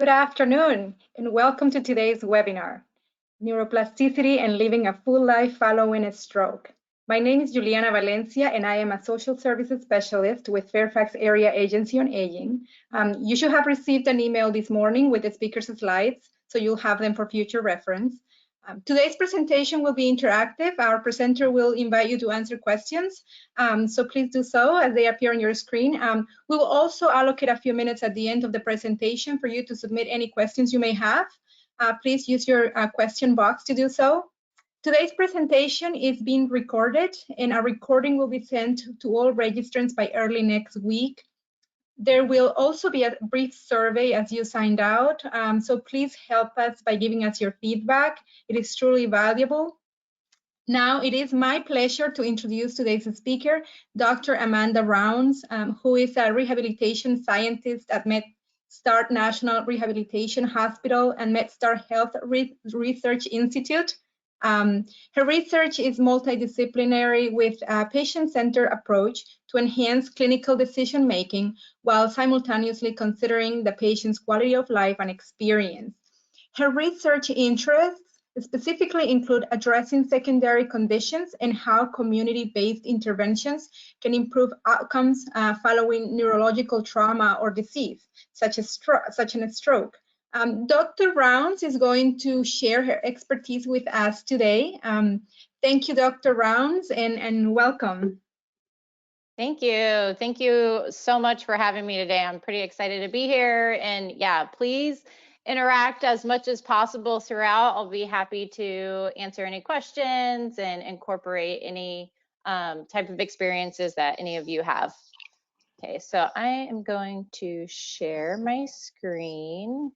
Good afternoon, and welcome to today's webinar, Neuroplasticity and Living a Full Life Following a Stroke. My name is Juliana Valencia, and I am a social services specialist with Fairfax Area Agency on Aging. You should have received an email this morning with the speaker's slides, so you'll have them for future reference. Today's presentation will be interactive. Our presenter will invite you to answer questions, so please do so as they appear on your screen. We will also allocate a few minutes at the end of the presentation for you to submit any questions you may have. Please use your question box to do so. Today's presentation is being recorded, and a recording will be sent to all registrants by early next week. There will also be a brief survey as you signed out, so please help us by giving us your feedback. It is truly valuable. Now, it is my pleasure to introduce today's speaker, Dr. Amanda Rounds, who is a rehabilitation scientist at MedStar National Rehabilitation Hospital and MedStar Health Research Institute. Her research is multidisciplinary with a patient-centered approach to enhance clinical decision-making while simultaneously considering the patient's quality of life and experience. Her research interests specifically include addressing secondary conditions and how community-based interventions can improve outcomes following neurological trauma or disease, such as a stroke. Dr. Rounds is going to share her expertise with us today. Thank you, Dr. Rounds, and welcome. Thank you. Thank you so much for having me today. I'm pretty excited to be here. And yeah, please interact as much as possible throughout. I'll be happy to answer any questions and incorporate any type of experiences that any of you have. Okay, so I am going to share my screen.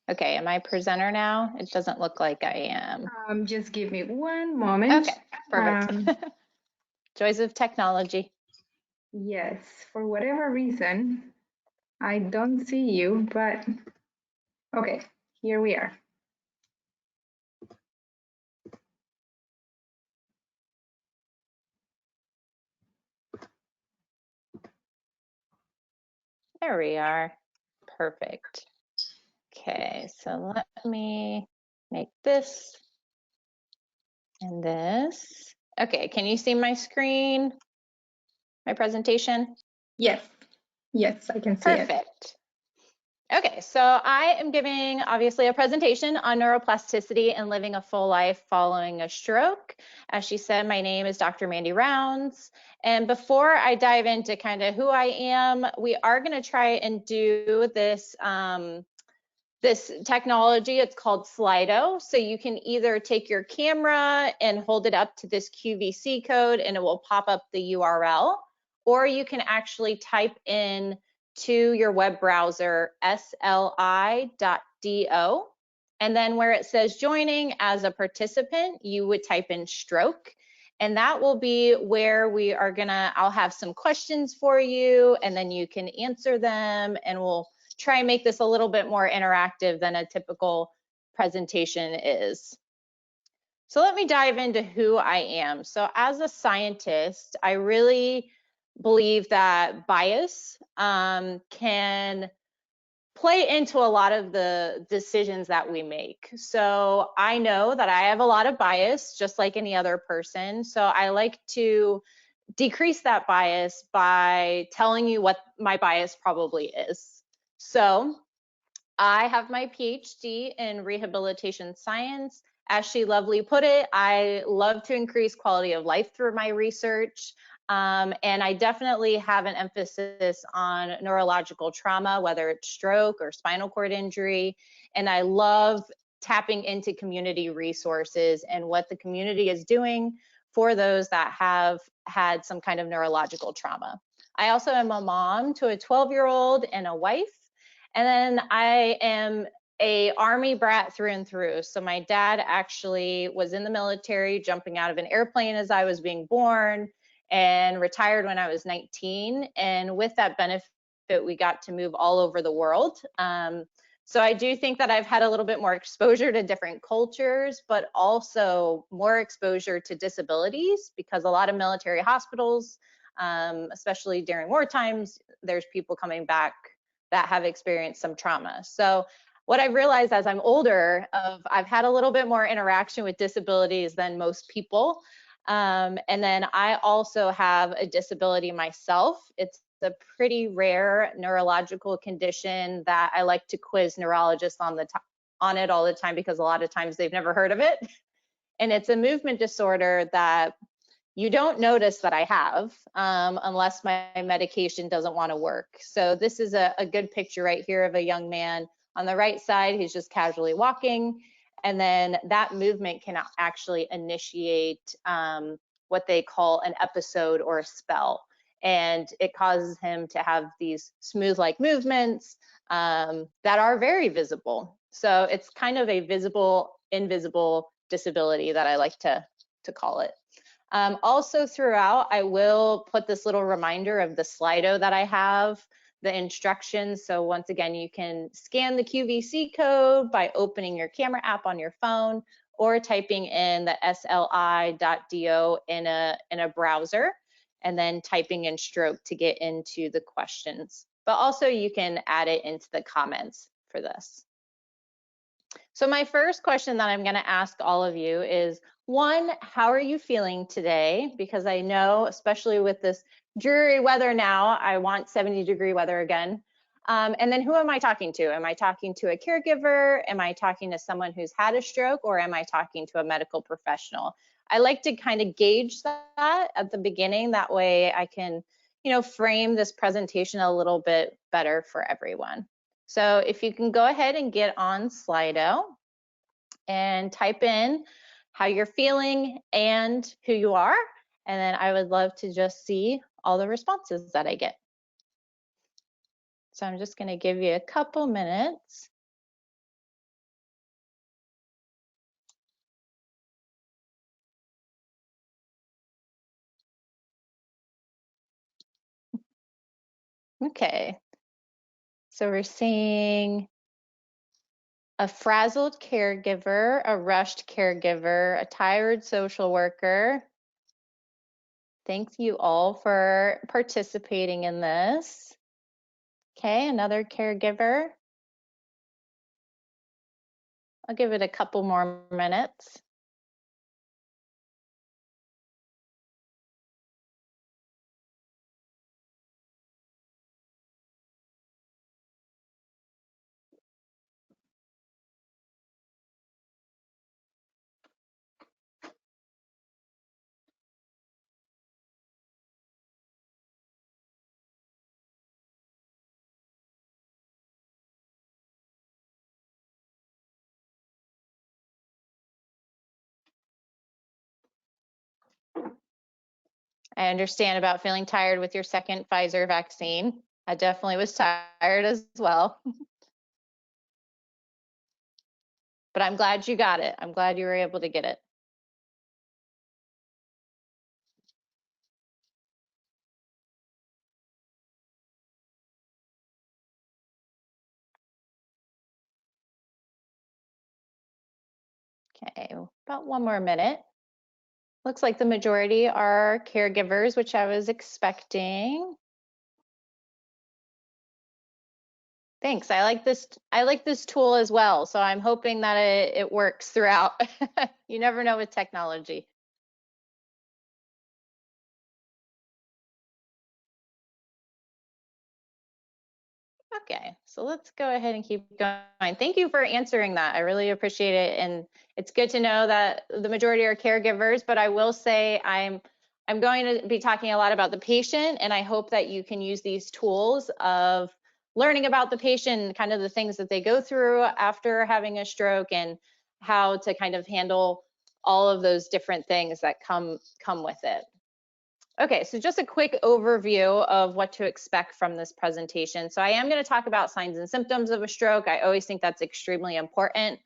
Okay, am I presenter now? It doesn't look like I am. Just give me one moment. Okay, perfect. Joys of technology. Yes, for whatever reason, I don't see you, but okay, here we are. There we are. Perfect. Okay, so let me make this and this. Okay, can you see my screen, my presentation? Yes, yes, I can see it. Perfect. Okay, so I am giving obviously a presentation on neuroplasticity and living a full life following a stroke. As she said, my name is Dr. Mandy Rounds. And before I dive into kind of who I am, we are going to try and do this this technology. It's called Sli.do. So you can either take your camera and hold it up to this QVC code and it will pop up the URL, or you can actually type in to your web browser Sli.do, and then where it says joining as a participant, you would type in stroke, and that will be where we are I'll have some questions for you, and then you can answer them, and we'll try and make this a little bit more interactive than a typical presentation is. So let me dive into who I am. So as a scientist, I really believe that bias can play into a lot of the decisions that we make. So I know that I have a lot of bias, just like any other person. So I like to decrease that bias by telling you what my bias probably is. So I have my PhD in rehabilitation science. As she lovely put it, I love to increase quality of life through my research. And I definitely have an emphasis on neurological trauma, whether it's stroke or spinal cord injury. And I love tapping into community resources and what the community is doing for those that have had some kind of neurological trauma. I also am a mom to a 12-year-old and a wife. And then I am a Army brat through and through. So my dad actually was in the military, jumping out of an airplane as I was being born, and retired when I was 19. And with that benefit, we got to move all over the world. So I do think that I've had a little bit more exposure to different cultures, but also more exposure to disabilities, because a lot of military hospitals especially during war times. There's people coming back that have experienced some trauma. So what I've realized as I'm older, I've had a little bit more interaction with disabilities than most people. And then I also have a disability myself. It's a pretty rare neurological condition that I like to quiz neurologists on it all the time, because a lot of times they've never heard of it. And it's a movement disorder that you don't notice that I have unless my medication doesn't want to work. So this is a good picture right here of a young man. On the right side, he's just casually walking. And then that movement can actually initiate what they call an episode or a spell. And it causes him to have these smooth-like movements that are very visible. So it's kind of a visible, invisible disability that I like to call it. Also throughout, I will put this little reminder of the Sli.do that I have, the instructions. So once again, you can scan the QVC code by opening your camera app on your phone or typing in the Sli.do in a browser, and then typing in stroke to get into the questions. But also you can add it into the comments for this. So my first question that I'm going to ask all of you is, one, how are you feeling today? Because I know, especially with this dreary weather now, I want 70-degree weather again. And then who am I talking to? Am I talking to a caregiver? Am I talking to someone who's had a stroke? Or am I talking to a medical professional? I like to kind of gauge that at the beginning. That way I can, frame this presentation a little bit better for everyone. So if you can go ahead and get on Sli.do and type in how you're feeling and who you are, and then I would love to just see all the responses that I get. So I'm just going to give you a couple minutes. Okay, so we're seeing a frazzled caregiver, a rushed caregiver, a tired social worker. Thank you all for participating in this. Okay, another caregiver. I'll give it a couple more minutes. I understand about feeling tired with your second Pfizer vaccine. I definitely was tired as well. But I'm glad you got it. I'm glad you were able to get it. Okay, about one more minute. Looks like the majority are caregivers, which I was expecting. Thanks. I like this tool as well. So I'm hoping that it works throughout. You never know with technology. Okay, so let's go ahead and keep going. Thank you for answering that. I really appreciate it. And it's good to know that the majority are caregivers, but I will say I'm going to be talking a lot about the patient, and I hope that you can use these tools of learning about the patient, kind of the things that they go through after having a stroke, and how to kind of handle all of those different things that come with it. Okay, so just a quick overview of what to expect from this presentation. So I am going to talk about signs and symptoms of a stroke. I always think that's extremely important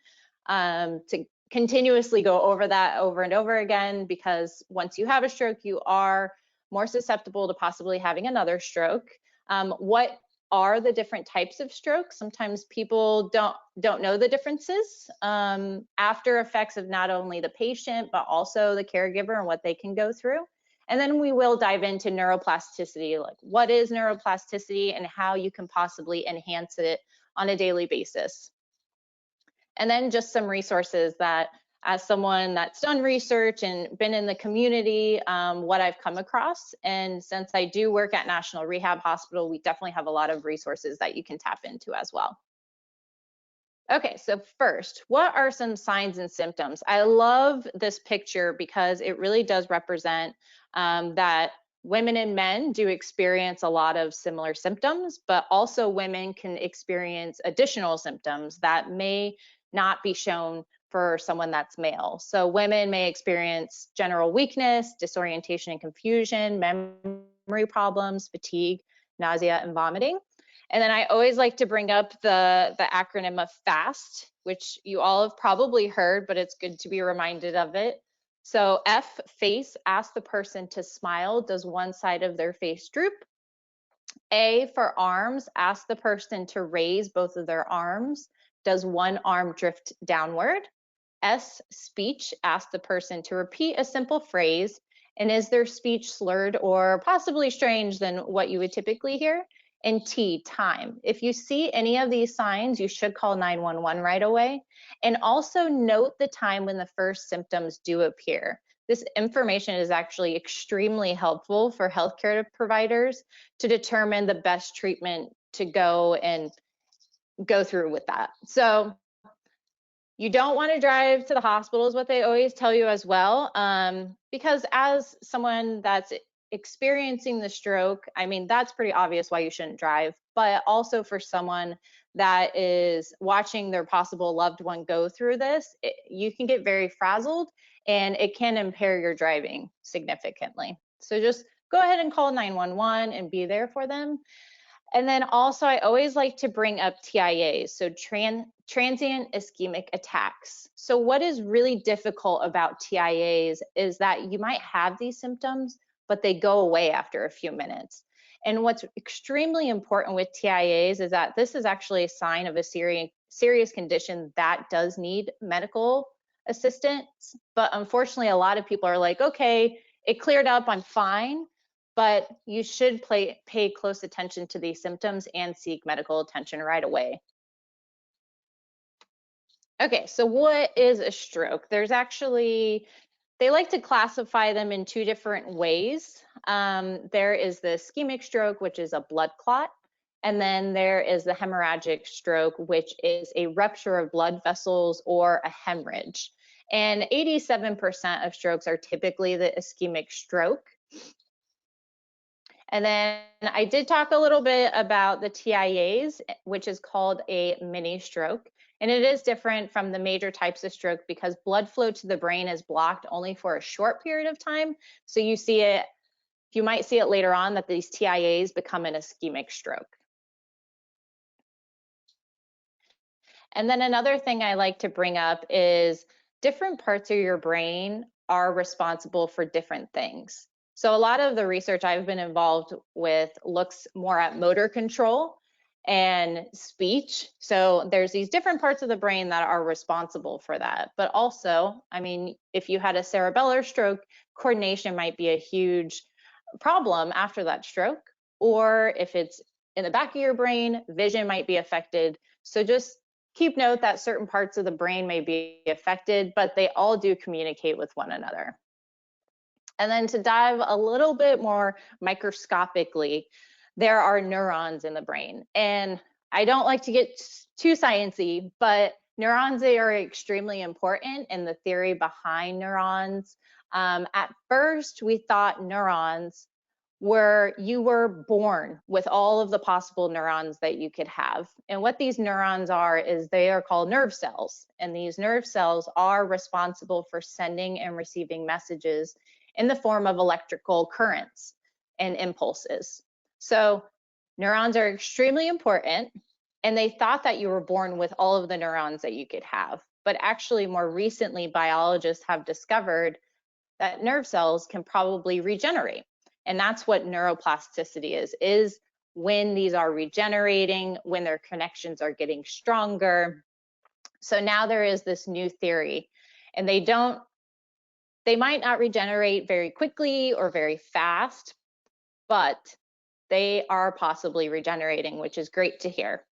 to continuously go over that over and over again, because once you have a stroke, you are more susceptible to possibly having another stroke. What are the different types of strokes? Sometimes people don't know the differences. After effects of not only the patient, but also the caregiver and what they can go through. And then we will dive into neuroplasticity, like what is neuroplasticity and how you can possibly enhance it on a daily basis. And then just some resources that, as someone that's done research and been in the community, what I've come across. And since I do work at National Rehab Hospital, we definitely have a lot of resources that you can tap into as well. Okay, so first, what are some signs and symptoms? I love this picture because it really does represent that women and men do experience a lot of similar symptoms, but also women can experience additional symptoms that may not be shown for someone that's male. So women may experience general weakness, disorientation and confusion, memory problems, fatigue, nausea, and vomiting. And then I always like to bring up the acronym of FAST, which you all have probably heard, but it's good to be reminded of it. So F, face, ask the person to smile. Does one side of their face droop? A, for arms, ask the person to raise both of their arms. Does one arm drift downward? S, speech, ask the person to repeat a simple phrase. And is their speech slurred or possibly strange than what you would typically hear? And T, time. If you see any of these signs, you should call 911 right away. And also note the time when the first symptoms do appear. This information is actually extremely helpful for healthcare providers to determine the best treatment to go through with that. So you don't want to drive to the hospital is what they always tell you as well, because as someone that's experiencing the stroke, I mean, that's pretty obvious why you shouldn't drive, but also for someone that is watching their possible loved one go through this, you can get very frazzled and it can impair your driving significantly. So just go ahead and call 911 and be there for them. And then also, I always like to bring up TIAs, so transient ischemic attacks. So what is really difficult about TIAs is that you might have these symptoms, but they go away after a few minutes. And what's extremely important with TIAs is that this is actually a sign of a serious condition that does need medical assistance. But unfortunately, a lot of people are like, okay, it cleared up, I'm fine. But you should pay close attention to these symptoms and seek medical attention right away. Okay, so what is a stroke? There's actually, they like to classify them in two different ways. There is the ischemic stroke, which is a blood clot. And then there is the hemorrhagic stroke, which is a rupture of blood vessels or a hemorrhage. And 87% of strokes are typically the ischemic stroke. And then I did talk a little bit about the TIAs, which is called a mini stroke. And it is different from the major types of stroke because blood flow to the brain is blocked only for a short period of time. So you see it, you might see it later on that these TIAs become an ischemic stroke. And then another thing I like to bring up is different parts of your brain are responsible for different things. So a lot of the research I've been involved with looks more at motor control and speech. So there's these different parts of the brain that are responsible for that. But also, I mean, if you had a cerebellar stroke, coordination might be a huge problem after that stroke. Or if it's in the back of your brain, vision might be affected. So just keep note that certain parts of the brain may be affected, but they all do communicate with one another. And then to dive a little bit more microscopically, there are neurons in the brain. And I don't like to get too sciencey, but neurons, they are extremely important in the theory behind neurons. At first, we thought neurons were you were born with all of the possible neurons that you could have. And what these neurons are is they are called nerve cells. And these nerve cells are responsible for sending and receiving messages in the form of electrical currents and impulses. So neurons are extremely important, and they thought that you were born with all of the neurons that you could have. But actually, more recently, biologists have discovered that nerve cells can probably regenerate. And that's what neuroplasticity is when these are regenerating, when their connections are getting stronger. So now there is this new theory, and they don't They might not regenerate very quickly or very fast, but they are possibly regenerating, which is great to hear.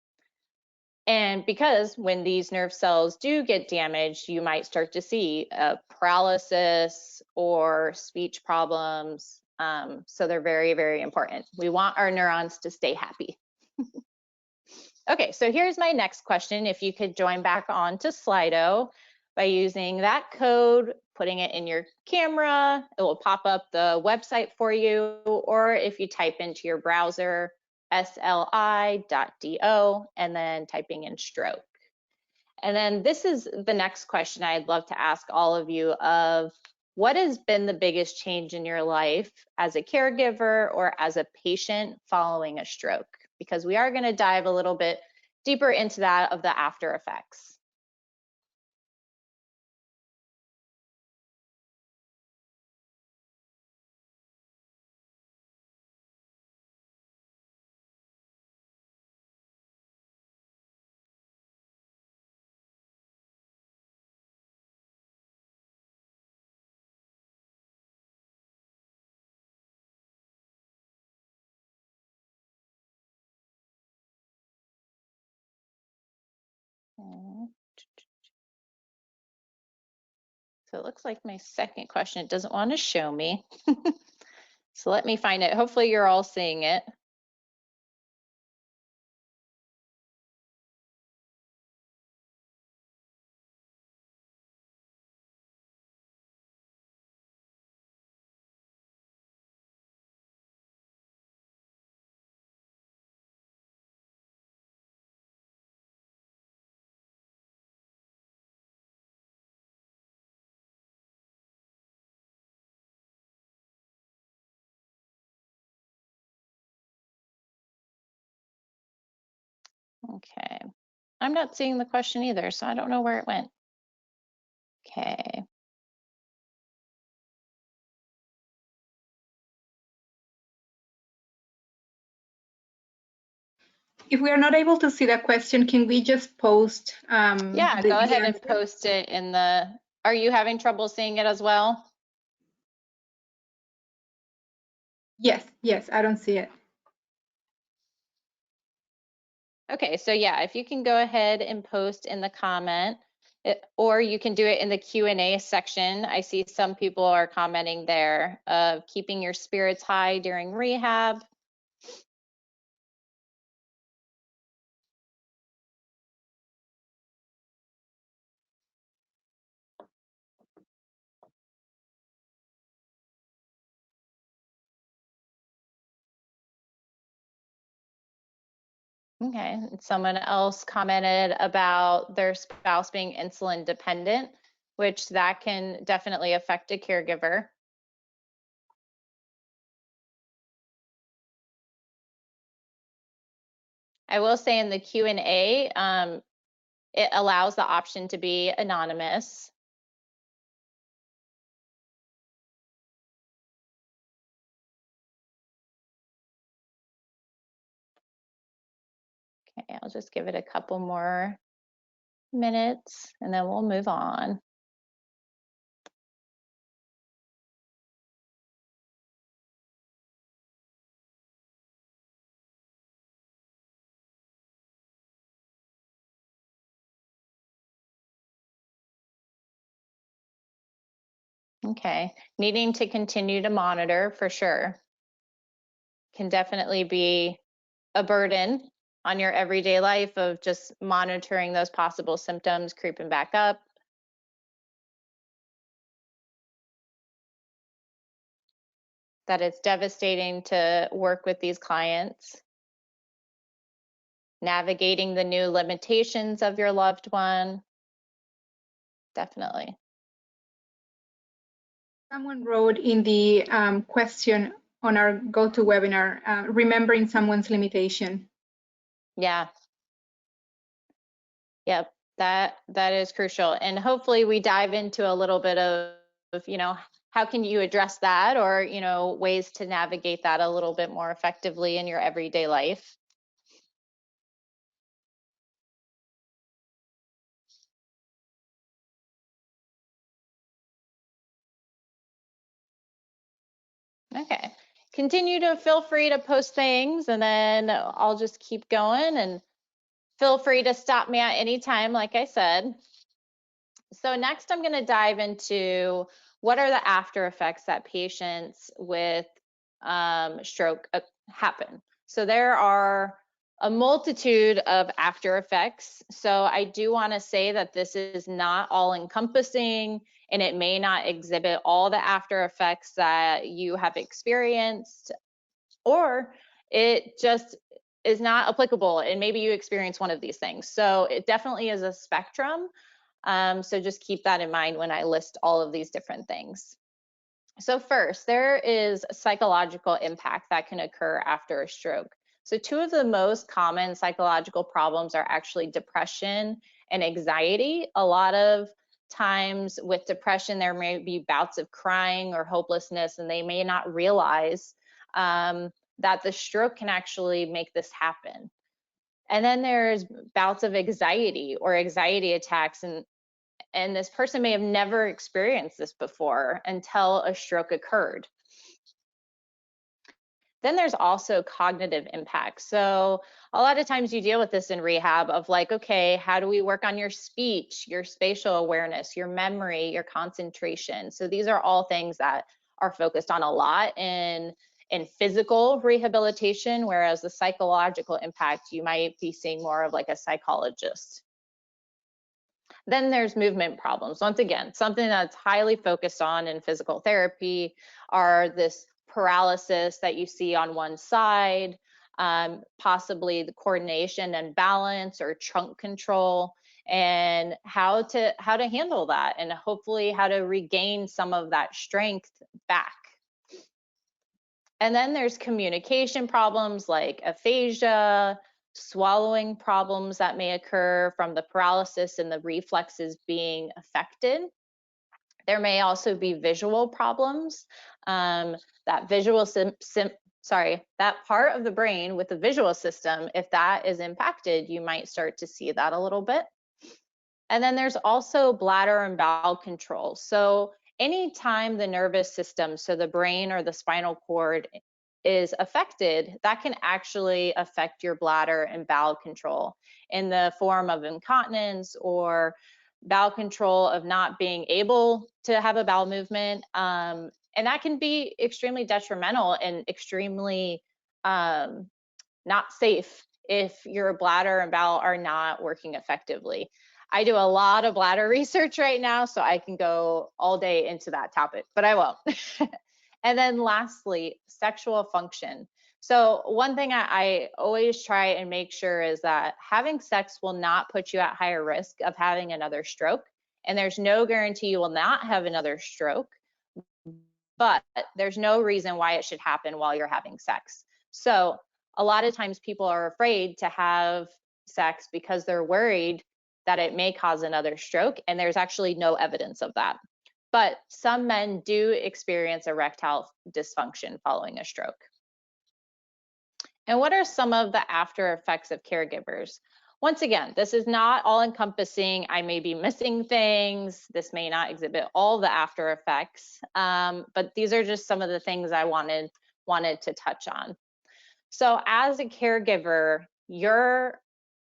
And because when these nerve cells do get damaged, you might start to see paralysis or speech problems. So they're very, very important. We want our neurons to stay happy. Okay, so here's my next question. If you could join back on to Sli.do by using that code, putting it in your camera, it will pop up the website for you, or if you type into your browser, Sli.do, and then typing in stroke. And then this is the next question I'd love to ask all of you of what has been the biggest change in your life as a caregiver or as a patient following a stroke? Because we are going to dive a little bit deeper into that of the after effects. So it looks like my second question, it doesn't want to show me. So let me find it. Hopefully you're all seeing it. Okay, I'm not seeing the question either, so I don't know where it went. Okay. If we are not able to see that question, can we just post? Yeah, go ahead and post it in the, are you having trouble seeing it as well? Yes, I don't see it. Okay, so yeah, if you can go ahead and post in the comment, or you can do it in the Q&A section. I see some people are commenting there of keeping your spirits high during rehab. Okay, and someone else commented about their spouse being insulin dependent, which that can definitely affect a caregiver. I will say in the Q&A, it allows the option to be anonymous. Okay, I'll just give it a couple more minutes and then we'll move on. Okay, needing to continue to monitor for sure can definitely be a burden on your everyday life of just monitoring those possible symptoms creeping back up. That it's devastating to work with these clients. Navigating the new limitations of your loved one. Definitely. Someone wrote in the question on our GoToWebinar, remembering someone's limitation. Yeah. Yep, that is crucial. And hopefully we dive into a little bit of, how can you address that, or, ways to navigate that a little bit more effectively in your everyday life. Okay, continue to feel free to post things, and then I'll just keep going, and feel free to stop me at any time, like I said. So next I'm going to dive into what are the after effects that patients with stroke happen. So there are a multitude of after effects. So I do want to say that this is not all encompassing, and it may not exhibit all the after effects that you have experienced, or it just is not applicable and maybe you experience one of these things. So it definitely is a spectrum. So just keep that in mind when I list all of these different things. So first, there is psychological impact that can occur after a stroke. So two of the most common psychological problems are actually depression and anxiety. A lot of times with depression, there may be bouts of crying or hopelessness, and they may not realize that the stroke can actually make this happen. And then there's bouts of anxiety or anxiety attacks, and this person may have never experienced this before until a stroke occurred. Then there's also cognitive impact. So a lot of times you deal with this in rehab of like, okay, how do we work on your speech, your spatial awareness, your memory, your concentration? So these are all things that are focused on a lot in physical rehabilitation, whereas the psychological impact, you might be seeing more of like a psychologist. Then there's movement problems. Once again, something that's highly focused on in physical therapy are this paralysis that you see on one side, possibly the coordination and balance or trunk control, and how to handle that, and hopefully how to regain some of that strength back. And then there's communication problems like aphasia, swallowing problems that may occur from the paralysis and the reflexes being affected. There may also be visual problems. That part of the brain with the visual system, if that is impacted, you might start to see that a little bit. And then there's also bladder and bowel control. So anytime the nervous system, so the brain or the spinal cord, is affected, that can actually affect your bladder and bowel control in the form of incontinence or bowel control of not being able to have a bowel movement. And that can be extremely detrimental and extremely not safe if your bladder and bowel are not working effectively. I do a lot of bladder research right now, so I can go all day into that topic, but I won't. And then lastly, sexual function. So one thing I always try and make sure is that having sex will not put you at higher risk of having another stroke. And there's no guarantee you will not have another stroke, but there's no reason why it should happen while you're having sex. So a lot of times people are afraid to have sex because they're worried that it may cause another stroke, and there's actually no evidence of that. But some men do experience erectile dysfunction following a stroke. And what are some of the after effects of caregivers? Once again, this is not all encompassing. I may be missing things. This may not exhibit all the after effects, but these are just some of the things I wanted to touch on. So as a caregiver, your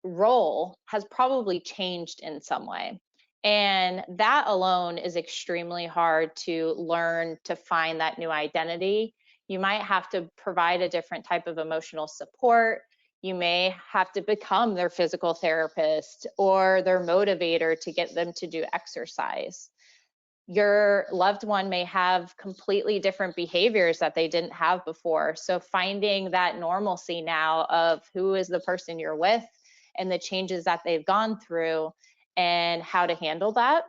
role has probably changed in some way. And that alone is extremely hard to learn to find that new identity. You might have to provide a different type of emotional support. You may have to become their physical therapist or their motivator to get them to do exercise. Your loved one may have completely different behaviors that they didn't have before. So finding that normalcy now of who is the person you're with and the changes that they've gone through and how to handle that.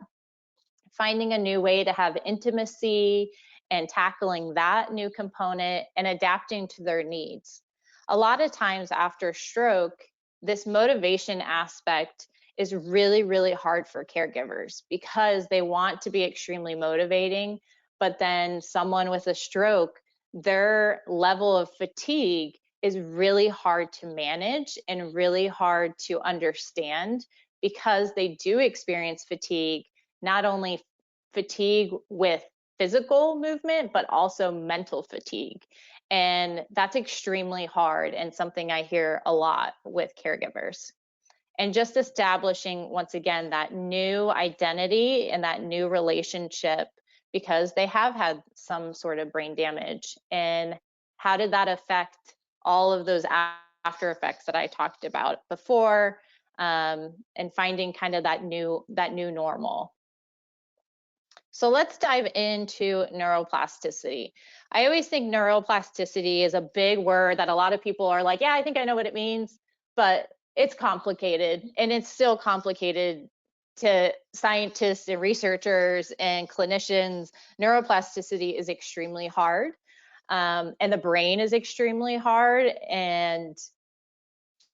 Finding a new way to have intimacy and tackling that new component and adapting to their needs. A lot of times after stroke, this motivation aspect is really, really hard for caregivers because they want to be extremely motivating, but then someone with a stroke, their level of fatigue is really hard to manage and really hard to understand because they do experience fatigue, not only fatigue with physical movement, but also mental fatigue. And that's extremely hard and something I hear a lot with caregivers. And just establishing, once again, that new identity and that new relationship, because they have had some sort of brain damage. And how did that affect all of those after effects that I talked about before, and finding kind of that new normal. So let's dive into neuroplasticity. I always think neuroplasticity is a big word that a lot of people are like, yeah, I think I know what it means, but it's complicated, and it's still complicated to scientists and researchers and clinicians. Neuroplasticity is extremely hard, and the brain is extremely hard, and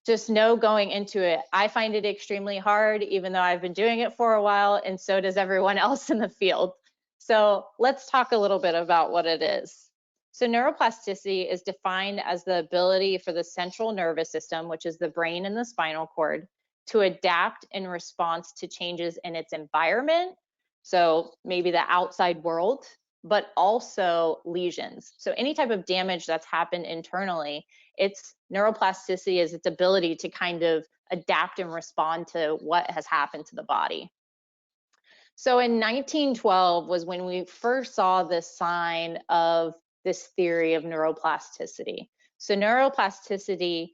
just know going into it, I find it extremely hard, even though I've been doing it for a while, and so does everyone else in the field. So let's talk a little bit about what it is. So neuroplasticity is defined as the ability for the central nervous system, which is the brain and the spinal cord, to adapt in response to changes in its environment. So maybe the outside world, but also lesions. So any type of damage that's happened internally, it's neuroplasticity is its ability to kind of adapt and respond to what has happened to the body. So in 1912 was when we first saw this sign of this theory of neuroplasticity. So neuroplasticity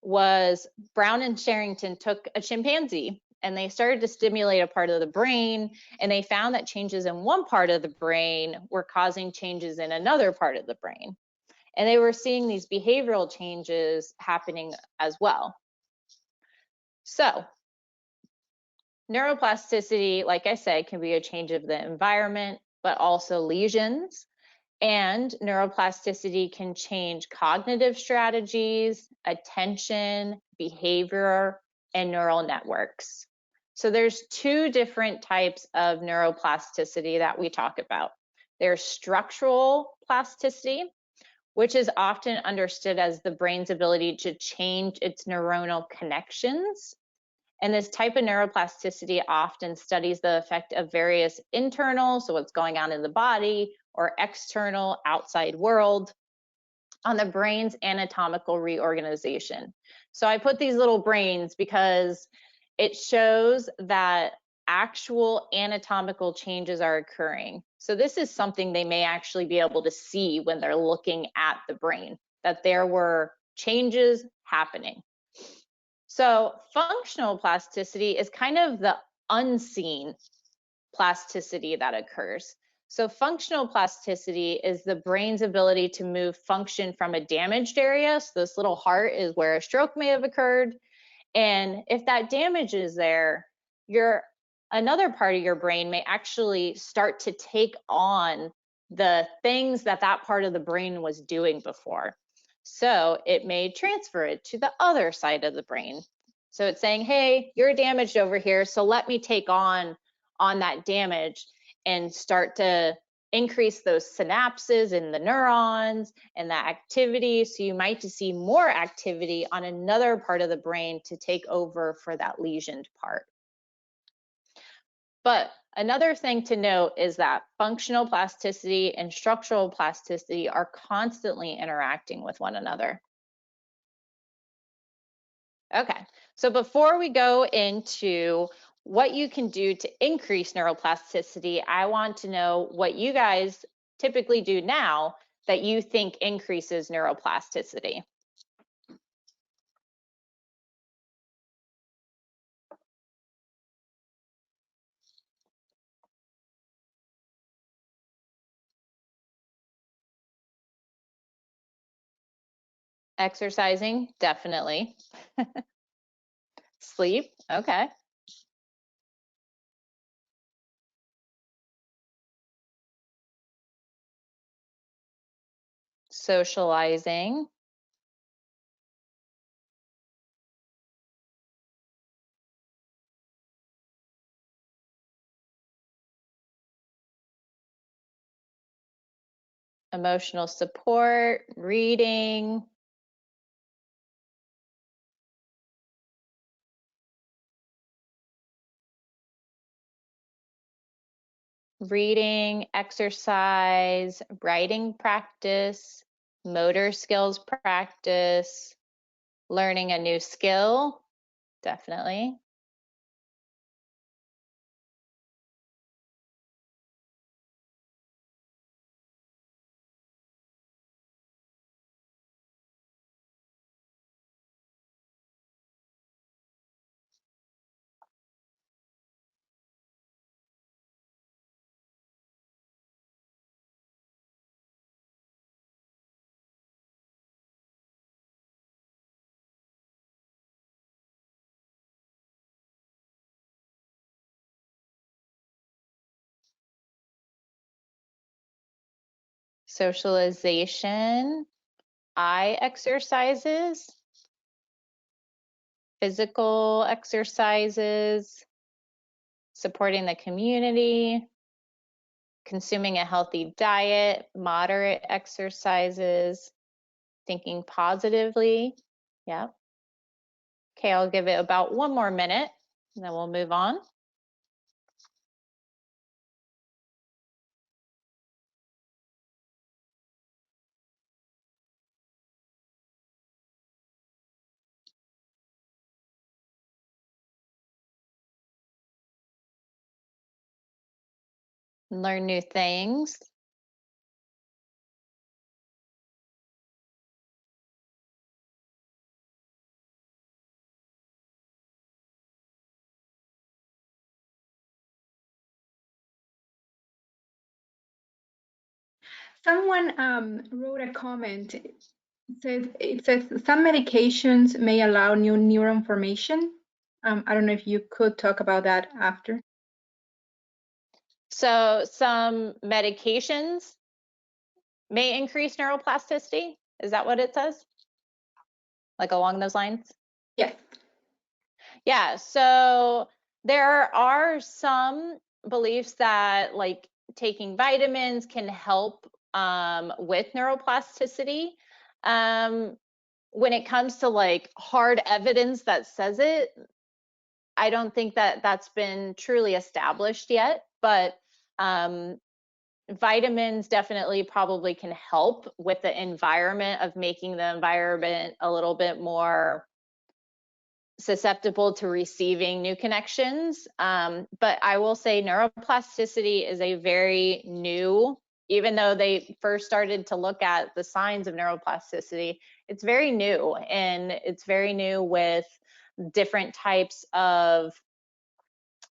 was Brown and Sherrington took a chimpanzee and they started to stimulate a part of the brain, and they found that changes in one part of the brain were causing changes in another part of the brain. And they were seeing these behavioral changes happening as well. So neuroplasticity, like I said, can be a change of the environment, but also lesions. And neuroplasticity can change cognitive strategies, attention, behavior, and neural networks. So there's two different types of neuroplasticity that we talk about. There's structural plasticity, which is often understood as the brain's ability to change its neuronal connections. And this type of neuroplasticity often studies the effect of various internal, so what's going on in the body, or external, outside world, on the brain's anatomical reorganization. So I put these little brains because it shows that actual anatomical changes are occurring. So this is something they may actually be able to see when they're looking at the brain, that there were changes happening. So functional plasticity is kind of the unseen plasticity that occurs. So functional plasticity is the brain's ability to move function from a damaged area. So this little heart is where a stroke may have occurred. And if that damage is there, another part of your brain may actually start to take on the things that that part of the brain was doing before. So it may transfer it to the other side of the brain. So it's saying, hey, you're damaged over here, so let me take on that damage and start to increase those synapses in the neurons and that activity. So you might see more activity on another part of the brain to take over for that lesioned part. But another thing to note is that functional plasticity and structural plasticity are constantly interacting with one another. Okay, so before we go into what you can do to increase neuroplasticity, I want to know what you guys typically do now that you think increases neuroplasticity. Exercising, definitely. Sleep, okay. Socializing. Emotional support, reading. reading, exercise, writing practice, motor skills practice, learning a new skill, definitely. Socialization, eye exercises, physical exercises, supporting the community, consuming a healthy diet, moderate exercises, thinking positively. Yeah. Okay, I'll give it about 1 more minute and then we'll move on. Learn new things. Someone wrote a comment. It says some medications may allow new neuron formation. I don't know if you could talk about that after. So some medications may increase neuroplasticity. Is that what it says? Like along those lines? Yes. Yeah, so there are some beliefs that like taking vitamins can help with neuroplasticity. When it comes to like hard evidence that says it, I don't think that that's been truly established yet, but vitamins definitely probably can help with the environment of making the environment a little bit more susceptible to receiving new connections. But I will say neuroplasticity is a very new, even though they first started to look at the signs of neuroplasticity, it's very new, and it's very new with different types of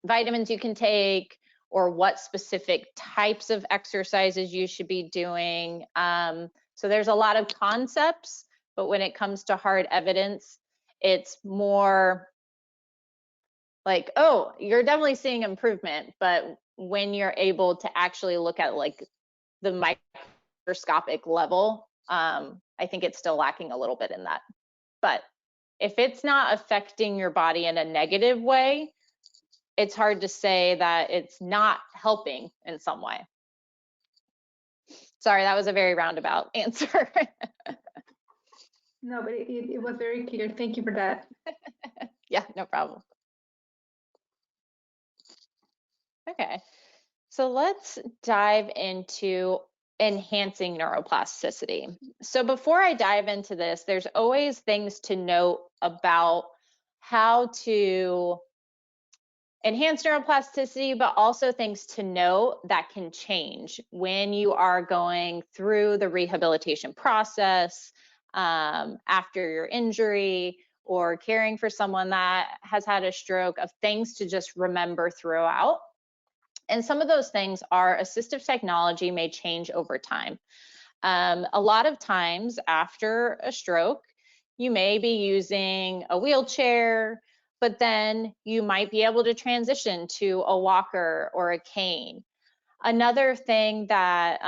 vitamins you can take or what specific types of exercises you should be doing. So there's a lot of concepts, but when it comes to hard evidence, it's more like, oh, you're definitely seeing improvement, but when you're able to actually look at like the microscopic level, I think it's still lacking a little bit in that. But if it's not affecting your body in a negative way, it's hard to say that it's not helping in some way. Sorry, that was a very roundabout answer. No, but it was very clear. Thank you for that. Yeah, no problem. Okay, so let's dive into enhancing neuroplasticity. So before I dive into this, there's always things to note about how to enhance neuroplasticity, but also things to note that can change when you are going through the rehabilitation process, after your injury, or caring for someone that has had a stroke, of things to just remember throughout. And some of those things are assistive technology may change over time. A lot of times after a stroke, you may be using a wheelchair, but then you might be able to transition to a walker or a cane. Another thing that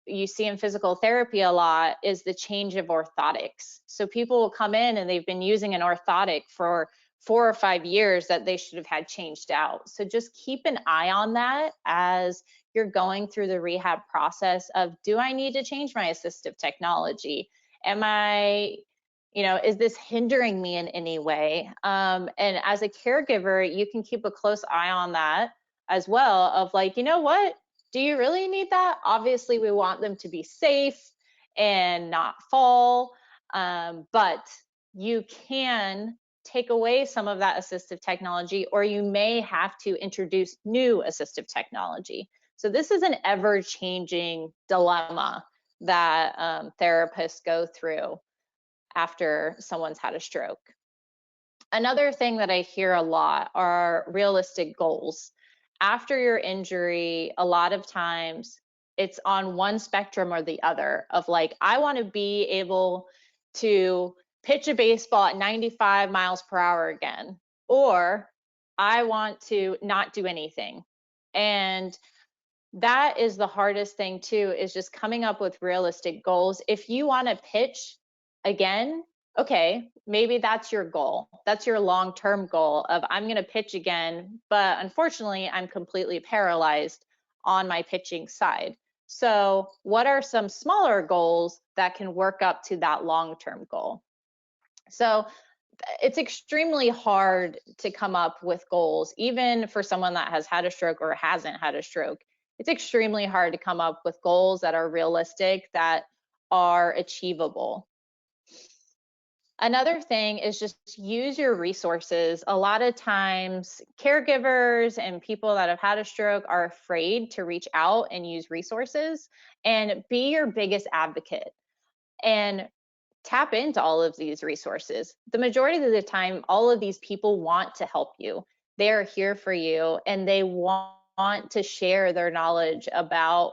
you see in physical therapy a lot is the change of orthotics. So people will come in and they've been using an orthotic for 4 or 5 years that they should have had changed out. So just keep an eye on that as you're going through the rehab process of, do I need to change my assistive technology? Am I, is this hindering me in any way? And as a caregiver, you can keep a close eye on that. as well of like, you know what, do you really need that? Obviously we want them to be safe and not fall, but you can take away some of that assistive technology, or you may have to introduce new assistive technology. So this is an ever-changing dilemma that therapists go through after someone's had a stroke. Another thing that I hear a lot are realistic goals. After your injury, a lot of times it's on one spectrum or the other of like, I want to be able to pitch a baseball at 95 miles per hour again, or I want to not do anything. And that is the hardest thing too, is just coming up with realistic goals. If you want to pitch again, okay, maybe that's your goal. That's your long-term goal of I'm going to pitch again, but unfortunately I'm completely paralyzed on my pitching side. So what are some smaller goals that can work up to that long-term goal? So it's extremely hard to come up with goals, even for someone that has had a stroke or hasn't had a stroke. It's extremely hard to come up with goals that are realistic, that are achievable. Another thing is just use your resources. A lot of times, caregivers and people that have had a stroke are afraid to reach out and use resources, and be your biggest advocate and tap into all of these resources. The majority of the time, all of these people want to help you. They're here for you, and they want to share their knowledge about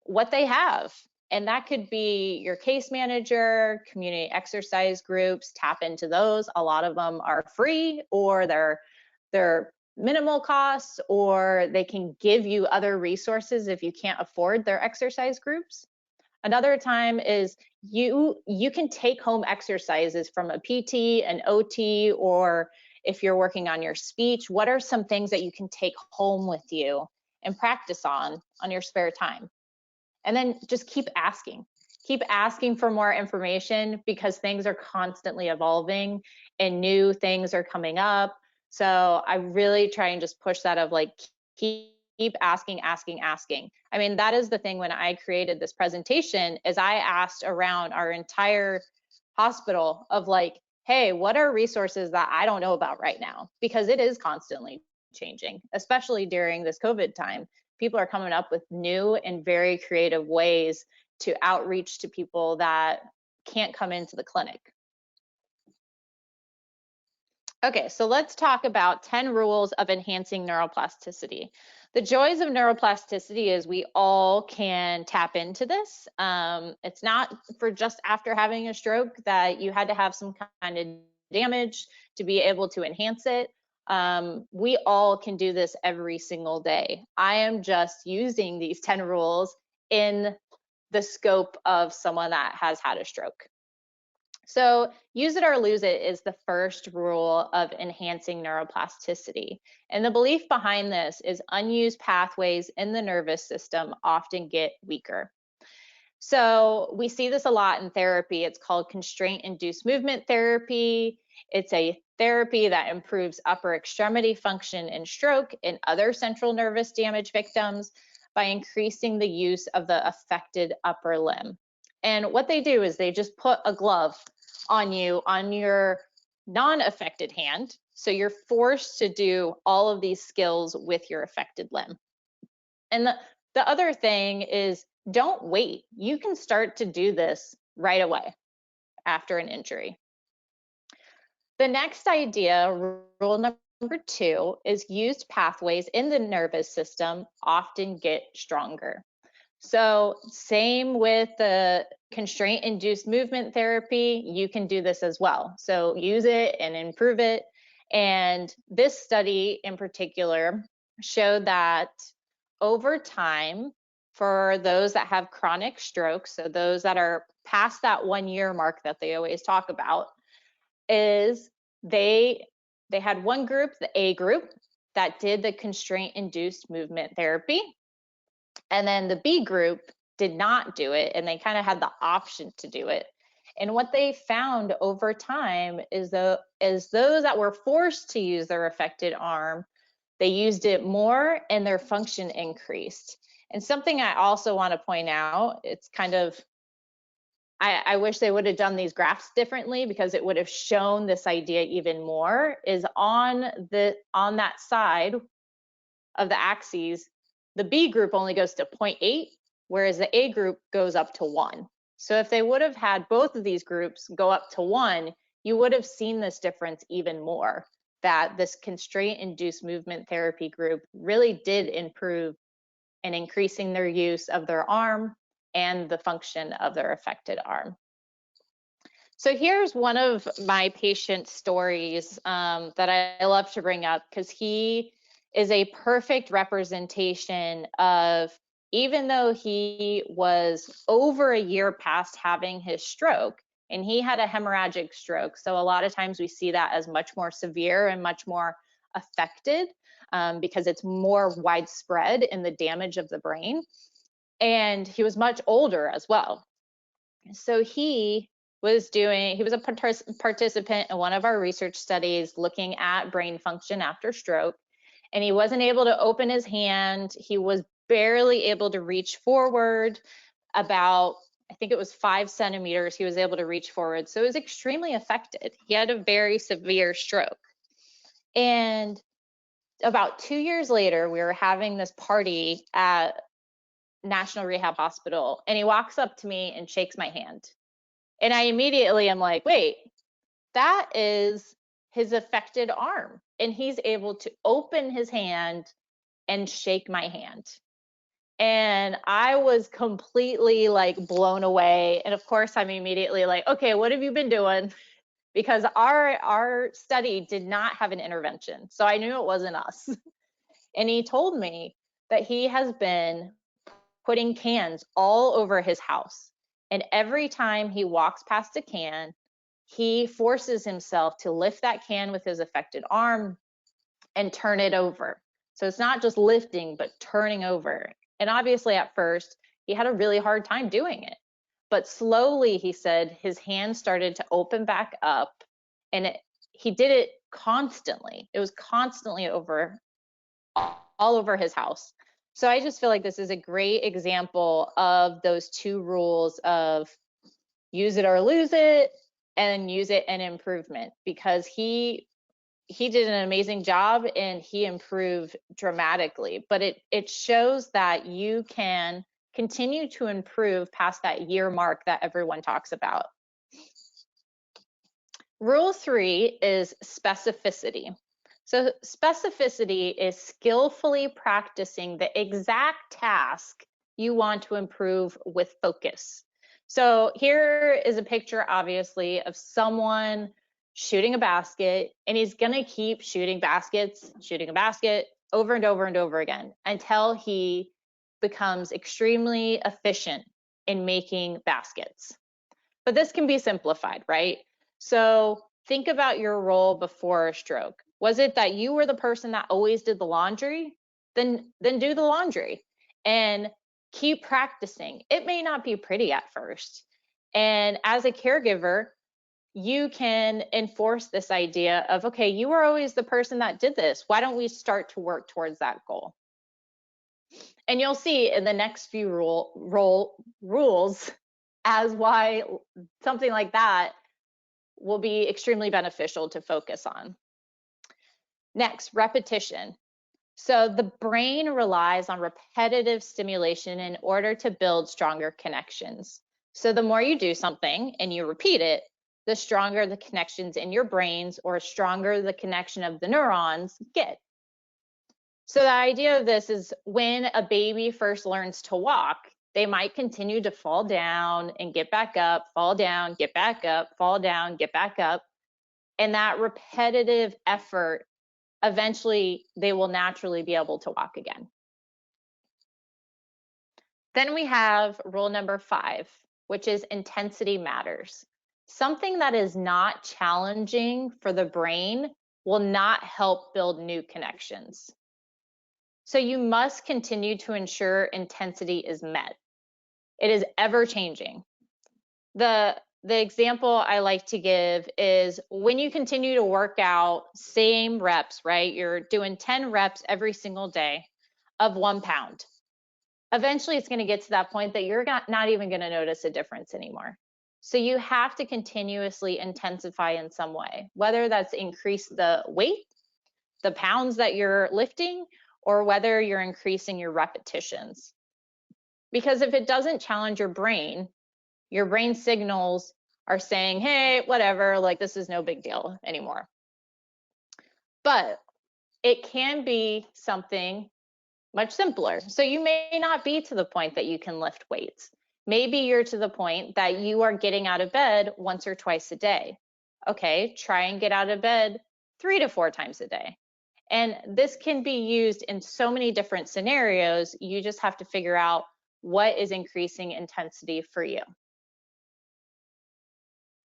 what they have. And that could be your case manager, community exercise groups. Tap into those. A lot of them are free, or they're minimal costs, or they can give you other resources if you can't afford their exercise groups. Another time is you can take home exercises from a PT, an OT, or if you're working on your speech, what are some things that you can take home with you and practice on your spare time? And then just keep asking for more information, because things are constantly evolving and new things are coming up. So I really try and just push that of like, keep asking. I mean, that is the thing. When I created this presentation, is I asked around our entire hospital of like, hey, what are resources that I don't know about right now? Because it is constantly changing, especially during this COVID time. People are coming up with new and very creative ways to outreach to people that can't come into the clinic. Okay, so let's talk about 10 rules of enhancing neuroplasticity. The joys of neuroplasticity is we all can tap into this. It's not for just after having a stroke that you had to have some kind of damage to be able to enhance it. We all can do this every single day. I am just using these 10 rules in the scope of someone that has had a stroke. So use it or lose it is the first rule of enhancing neuroplasticity. And the belief behind this is unused pathways in the nervous system often get weaker. So we see this a lot in therapy. It's called constraint-induced movement therapy. It's a therapy that improves upper extremity function in stroke and other central nervous damage victims by increasing the use of the affected upper limb. And what they do is they just put a glove on you on your non-affected hand. So you're forced to do all of these skills with your affected limb. And the other thing is, don't wait. You can start to do this right away after an injury. The next idea, rule number 2, is used pathways in the nervous system often get stronger. So same with the constraint-induced movement therapy, you can do this as well. So use it and improve it. And this study in particular showed that over time, for those that have chronic strokes, so those that are past that 1-year mark that they always talk about, is they had one group, the A group, that did the constraint-induced movement therapy. And then the B group did not do it, and they kind of had the option to do it. And what they found over time is those that were forced to use their affected arm, They used it more and their function increased. And something I also want to point out, it's kind of, I wish they would have done these graphs differently because it would have shown this idea even more, is on that side of the axes, the B group only goes to 0.8, whereas the A group goes up to 1. So if they would have had both of these groups go up to 1, you would have seen this difference even more, that this constraint-induced movement therapy group really did improve in increasing their use of their arm and the function of their affected arm. So here's one of my patient stories that I love to bring up, because he is a perfect representation of, even though he was over a year past having his stroke, and he had a hemorrhagic stroke. So a lot of times we see that as much more severe and much more affected because it's more widespread in the damage of the brain. And he was much older as well. So he was a participant in one of our research studies looking at brain function after stroke, and he wasn't able to open his hand. He was barely able to reach forward about, I think it was 5 centimeters he was able to reach forward. So it was extremely affected. He had a very severe stroke. And about 2 years later, we were having this party at National Rehab Hospital, and he walks up to me and shakes my hand. And I immediately am like, wait, that is his affected arm. And he's able to open his hand and shake my hand. And I was completely like blown away. And of course, I'm immediately like, okay, what have you been doing? Because our study did not have an intervention. So I knew it wasn't us. And he told me that he has been putting cans all over his house. And every time he walks past a can, he forces himself to lift that can with his affected arm and turn it over. So it's not just lifting, but turning over. And obviously at first, he had a really hard time doing it. But slowly, he said, his hand started to open back up, and he did it constantly. It was constantly all over his house. So I just feel like this is a great example of those two rules of use it or lose it, and use it and improvement, because he did an amazing job and he improved dramatically. But it shows that you can continue to improve past that year mark that everyone talks about. Rule 3 is specificity. So specificity is skillfully practicing the exact task you want to improve with focus. So here is a picture, obviously, of someone shooting a basket, and he's gonna keep shooting a basket over and over and over again until he becomes extremely efficient in making baskets. But this can be simplified, right? So think about your role before a stroke. Was it that you were the person that always did the laundry? Then do the laundry and keep practicing. It may not be pretty at first. And as a caregiver, you can enforce this idea of, okay, you were always the person that did this. Why don't we start to work towards that goal? And you'll see in the next few rules as why something like that will be extremely beneficial to focus on. Next, repetition. So the brain relies on repetitive stimulation in order to build stronger connections. So the more you do something and you repeat it, the stronger the connections in your brains, or stronger the connection of the neurons get. So the idea of this is, when a baby first learns to walk, they might continue to fall down and get back up, fall down, get back up, fall down, get back up. And that repetitive effort, eventually they will naturally be able to walk again. Then we have rule number 5, which is intensity matters. Something that is not challenging for the brain will not help build new connections. So you must continue to ensure intensity is met. It is ever changing. The the example I like to give is when you continue to work out same reps, right? You're doing 10 reps every single day of 1 pound. Eventually it's going to get to that point that you're not even going to notice a difference anymore. So you have to continuously intensify in some way, whether that's increase the weight, the pounds that you're lifting, or whether you're increasing your repetitions. Because if it doesn't challenge your brain signals are saying, hey, whatever, like this is no big deal anymore. But it can be something much simpler. So you may not be to the point that you can lift weights. Maybe you're to the point that you are getting out of bed once or twice a day. Okay, try and get out of bed 3 to 4 times a day. And this can be used in so many different scenarios. You just have to figure out what is increasing intensity for you.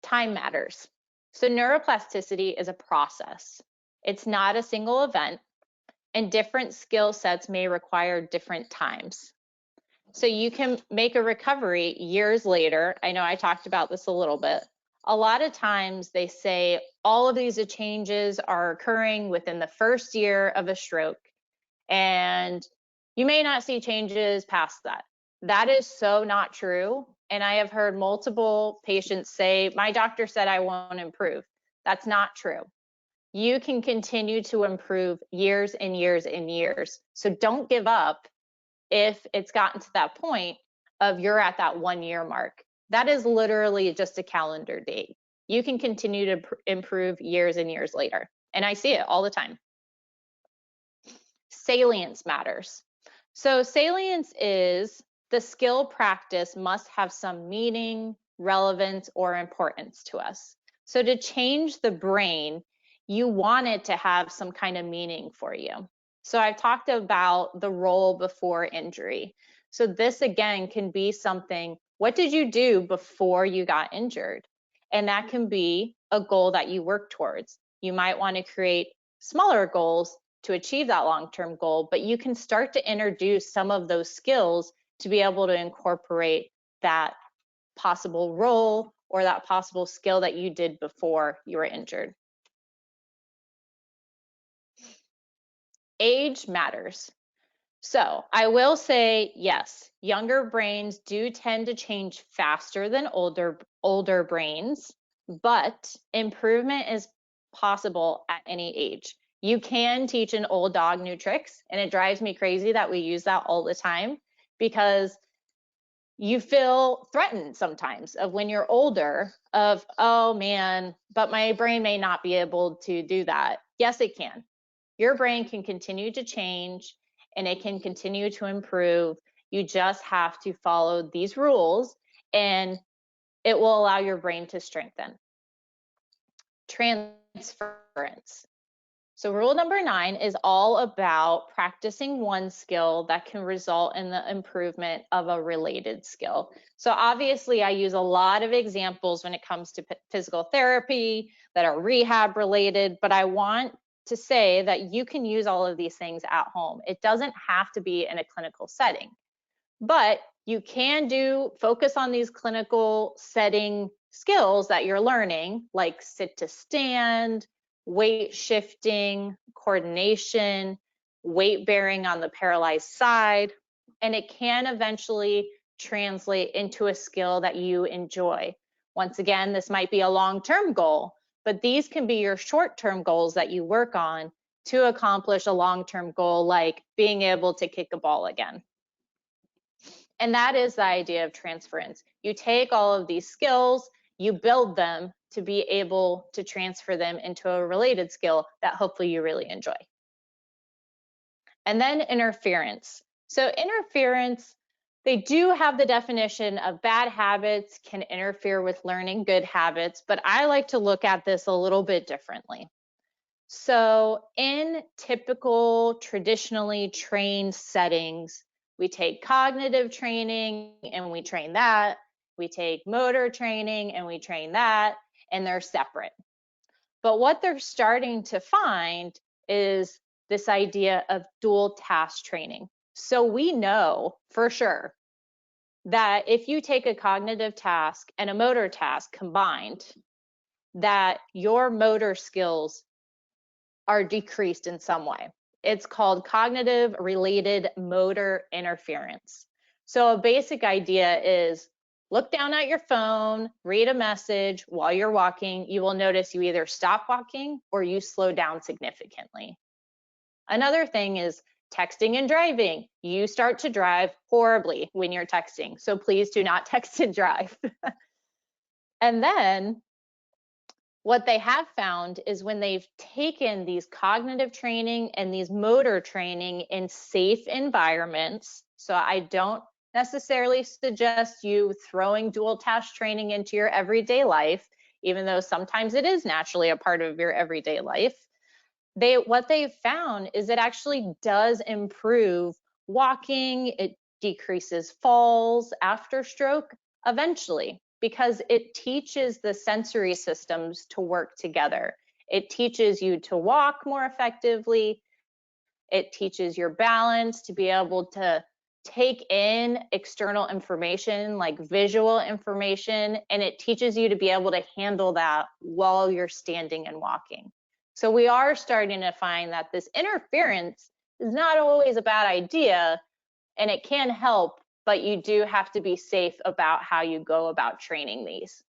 Time matters. So neuroplasticity is a process. It's not a single event, and different skill sets may require different times. So you can make a recovery years later. I know I talked about this a little bit. A lot of times they say all of these changes are occurring within the first year of a stroke, and you may not see changes past that. That is so not true. And I have heard multiple patients say, my doctor said I won't improve. That's not true. You can continue to improve years and years and years. So don't give up if it's gotten to that point of you're at that 1 year mark. That is literally just a calendar date. You can continue to improve years and years later. And I see it all the time. Salience matters. So salience is the skill practice must have some meaning, relevance, or importance to us. So to change the brain, you want it to have some kind of meaning for you. So I've talked about the role before injury. So this again can be something, what did you do before you got injured? And that can be a goal that you work towards. You might want to create smaller goals to achieve that long-term goal, but you can start to introduce some of those skills to be able to incorporate that possible role or that possible skill that you did before you were injured. Age matters. So I will say, yes, younger brains do tend to change faster than older brains, but improvement is possible at any age. You can teach an old dog new tricks, and it drives me crazy that we use that all the time because you feel threatened sometimes of when you're older of, oh man, but my brain may not be able to do that. Yes, it can. Your brain can continue to change and it can continue to improve. You just have to follow these rules and it will allow your brain to strengthen. Transference. So rule number 9 is all about practicing one skill that can result in the improvement of a related skill. So obviously I use a lot of examples when it comes to physical therapy that are rehab related, but I want to say that you can use all of these things at home. It doesn't have to be in a clinical setting, but you can focus on these clinical setting skills that you're learning, like sit to stand, weight shifting, coordination, weight bearing on the paralyzed side, and it can eventually translate into a skill that you enjoy. Once again, this might be a long-term goal, but these can be your short-term goals that you work on to accomplish a long-term goal like being able to kick a ball again. And that is the idea of transference. You take all of these skills, you build them to be able to transfer them into a related skill that hopefully you really enjoy. And then interference. So interference, they do have the definition of bad habits can interfere with learning good habits, but I like to look at this a little bit differently. So in typical, traditionally trained settings, we take cognitive training and we train that. We take motor training and we train that, and they're separate. But what they're starting to find is this idea of dual task training. So we know for sure that if you take a cognitive task and a motor task combined, that your motor skills are decreased in some way. It's called cognitive related motor interference. So a basic idea is look down at your phone, read a message while you're walking. You will notice you either stop walking or you slow down significantly. Another thing is texting and driving. You start to drive horribly when you're texting. So please do not text and drive. And then what they have found is when they've taken these cognitive training and these motor training in safe environments, so I don't necessarily suggest you throwing dual task training into your everyday life, even though sometimes it is naturally a part of your everyday life. What they've found is it actually does improve walking, it decreases falls after stroke eventually, because it teaches the sensory systems to work together. It teaches you to walk more effectively. It teaches your balance to be able to take in external information like visual information, and it teaches you to be able to handle that while you're standing and walking. So we are starting to find that this interference is not always a bad idea, and it can help, but you do have to be safe about how you go about training these.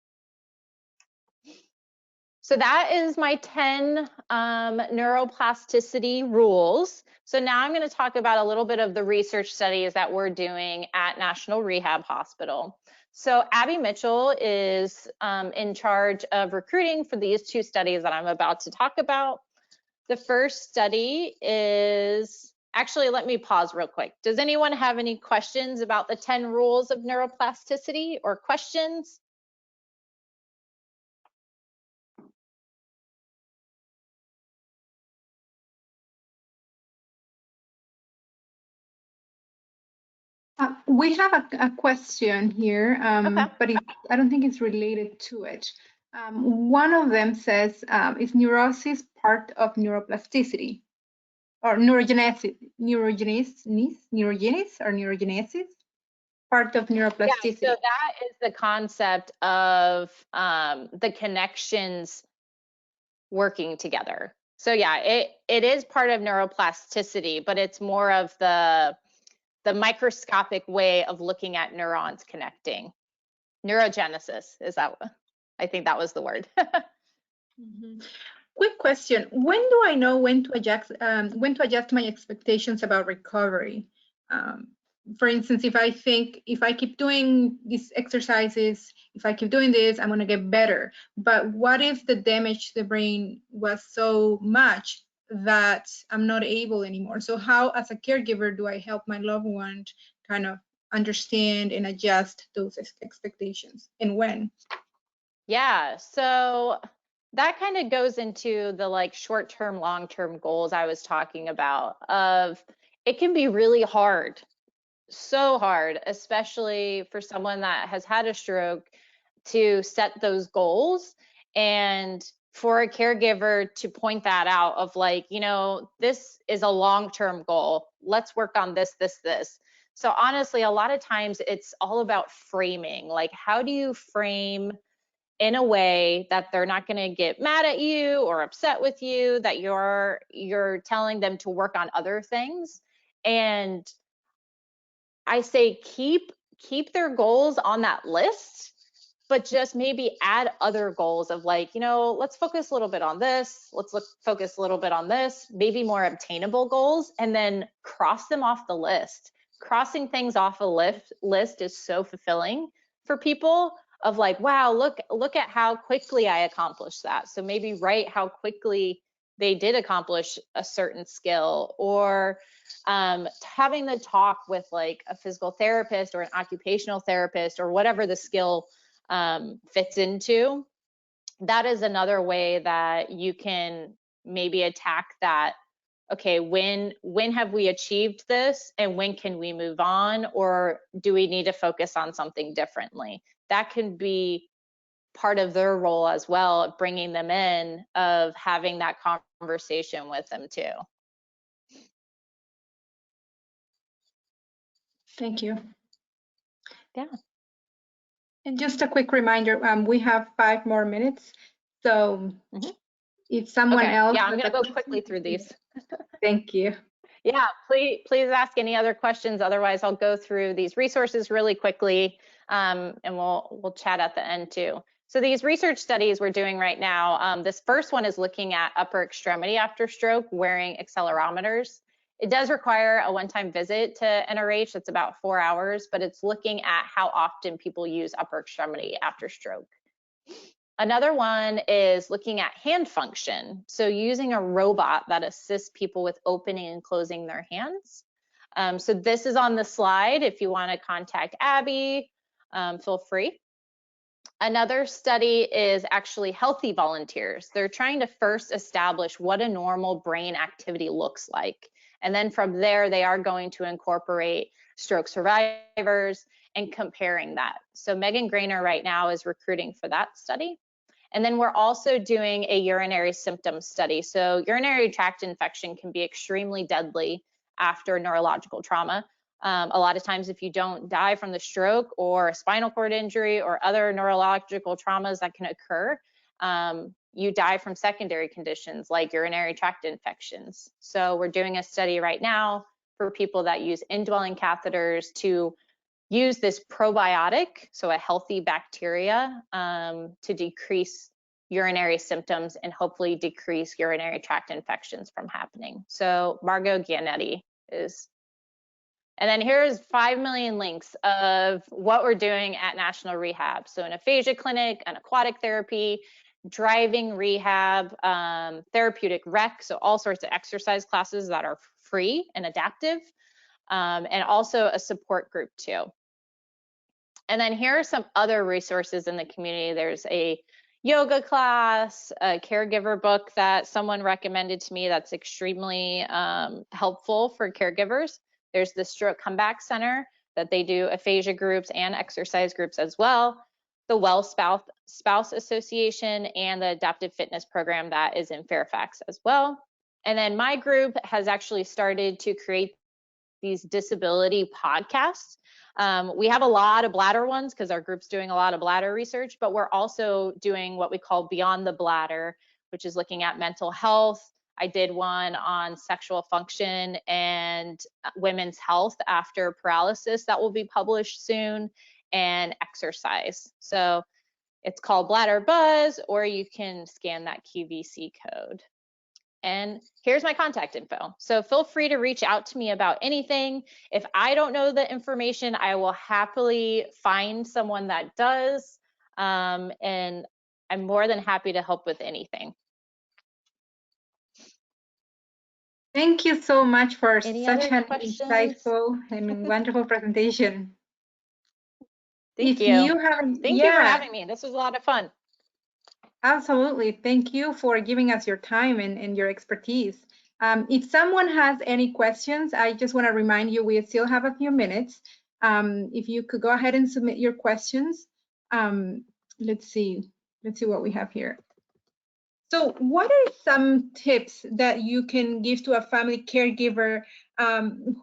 So that is my 10 neuroplasticity rules. So now I'm going to talk about a little bit of the research studies that we're doing at National Rehab Hospital. So Abby Mitchell is in charge of recruiting for these two studies that I'm about to talk about. The first study is, actually, let me pause real quick. Does anyone have any questions about the 10 rules of neuroplasticity or questions? We have a question here, Okay. but I don't think it's related to it. One of them says, is neurosis part of neuroplasticity or neurogenesis part of neuroplasticity? Yeah, so that is the concept of the connections working together. So yeah, it is part of neuroplasticity, but it's more of the microscopic way of looking at neurons connecting. Neurogenesis, is that, I think that was the word. Mm-hmm. Quick question: when do I know when to adjust my expectations about recovery? For instance, if I keep doing these exercises, if I keep doing this, I'm going to get better. But what if the damage to the brain was so much that I'm not able anymore? So how, as a caregiver, do I help my loved one kind of understand and adjust those expectations, and when? Yeah, so that kind of goes into the like short-term, long-term goals I was talking about. Of it can be really hard, so hard, especially for someone that has had a stroke, to set those goals, and for a caregiver to point that out of like, you know, this is a long-term goal. Let's work on this, this, this. So honestly, a lot of times it's all about framing. Like, how do you frame in a way that they're not going to get mad at you or upset with you, that you're telling them to work on other things. And I say keep their goals on that list, but just maybe add other goals of like, you know, let's focus a little bit on this, focus a little bit on this, maybe more obtainable goals, and then cross them off the list. Crossing things off a list is so fulfilling for people, of like, wow, look at how quickly I accomplished that. So maybe write how quickly they did accomplish a certain skill, or having the talk with like a physical therapist or an occupational therapist or whatever the skill fits into. That is another way that you can maybe attack that. Okay, when have we achieved this, and when can we move on, or do we need to focus on something differently? That can be part of their role as well, bringing them in, of having that conversation with them too. Thank you. Yeah. And just a quick reminder, we have 5 more minutes. So if someone Okay. else Yeah, I'm has going a to go question, quickly through these. thank you. Yeah, please ask any other questions. Otherwise, I'll go through these resources really quickly, and we'll chat at the end too. So these research studies we're doing right now, this first one is looking at upper extremity after stroke wearing accelerometers. It does require a one-time visit to NRH. It's about 4 hours, but it's looking at how often people use upper extremity after stroke. Another one is looking at hand function. So using a robot that assists people with opening and closing their hands. So this is on the slide. If you want to contact Abby, feel free. Another study is actually healthy volunteers. They're trying to first establish what a normal brain activity looks like. And then from there, they are going to incorporate stroke survivors and comparing that. So Megan Grainer right now is recruiting for that study. And then we're also doing a urinary symptom study. So urinary tract infection can be extremely deadly after neurological trauma. A lot of times if you don't die from the stroke or a spinal cord injury or other neurological traumas that can occur, you die from secondary conditions like urinary tract infections. So we're doing a study right now for people that use indwelling catheters to use this probiotic, so a healthy bacteria, to decrease urinary symptoms and hopefully decrease urinary tract infections from happening. So Margot Gianetti is. And then here's 5 million links of what we're doing at National Rehab. So an aphasia clinic, an aquatic therapy, driving rehab, therapeutic rec, so all sorts of exercise classes that are free and adaptive, and also a support group too. And then here are some other resources in the community. There's a yoga class, a caregiver book that someone recommended to me that's extremely helpful for caregivers. There's the Stroke Comeback Center that they do aphasia groups and exercise groups as well. The Well Spouse Association and the Adaptive Fitness Program that is in Fairfax as well. And then my group has actually started to create these disability podcasts. We have a lot of bladder ones because our group's doing a lot of bladder research, but we're also doing what we call Beyond the Bladder, which is looking at mental health. I did one on sexual function and women's health after paralysis that will be published soon, and exercise. So it's called Bladder Buzz, or you can scan that QVC code. And here's my contact info. So feel free to reach out to me about anything. If I don't know the information, I will happily find someone that does. And I'm more than happy to help with anything. Thank you so much for Any such other an questions? insightful and wonderful presentation. Thank you. Thank you for having me. This was a lot of fun. Absolutely. Thank you for giving us your time and your expertise. If someone has any questions, I just want to remind you we still have a few minutes. If you could go ahead and submit your questions. Let's see what we have here. So what are some tips that you can give to a family caregiver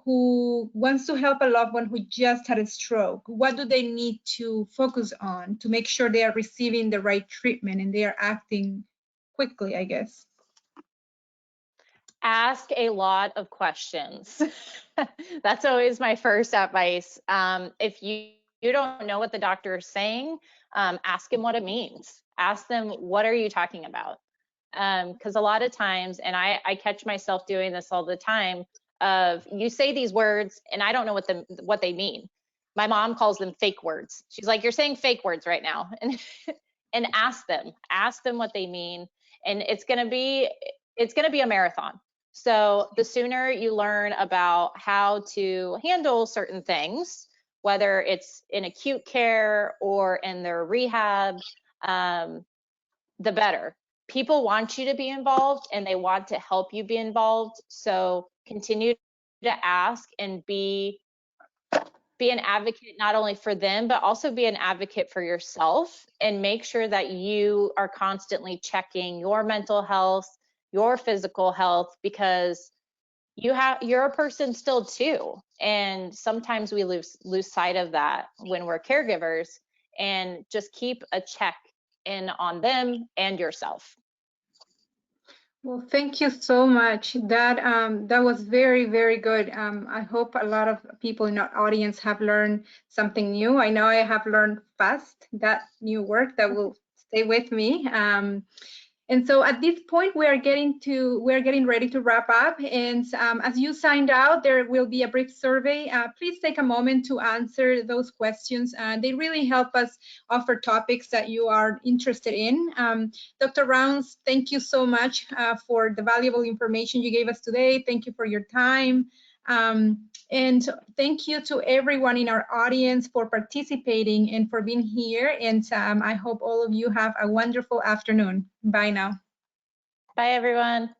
who wants to help a loved one who just had a stroke? What do they need to focus on to make sure they are receiving the right treatment and they are acting quickly, I guess? Ask a lot of questions. That's always my first advice. If you don't know what the doctor is saying, ask him what it means. Ask them, what are you talking about? Because a lot of times, and I catch myself doing this all the time, of you say these words and I don't know what they mean. My mom calls them fake words. She's like, you're saying fake words right now. And ask them what they mean. And it's gonna be a marathon. So the sooner you learn about how to handle certain things, whether it's in acute care or in their rehab, the better. People want you to be involved and they want to help you be involved. So continue to ask and be an advocate not only for them, but also be an advocate for yourself, and make sure that you are constantly checking your mental health, your physical health, because you're a person still too. And sometimes we lose sight of that when we're caregivers, and just keep a check in on them and yourself. Well, thank you so much. That was very, very good. I hope a lot of people in our audience have learned something new. I know I have learned fast that new work that will stay with me. And so at this point, we're getting ready to wrap up. And as you signed out, there will be a brief survey. Please take a moment to answer those questions. They really help us offer topics that you are interested in. Dr. Rounds, thank you so much for the valuable information you gave us today. Thank you for your time. And thank you to everyone in our audience for participating and for being here. And I hope all of you have a wonderful afternoon. Bye now. Bye, everyone.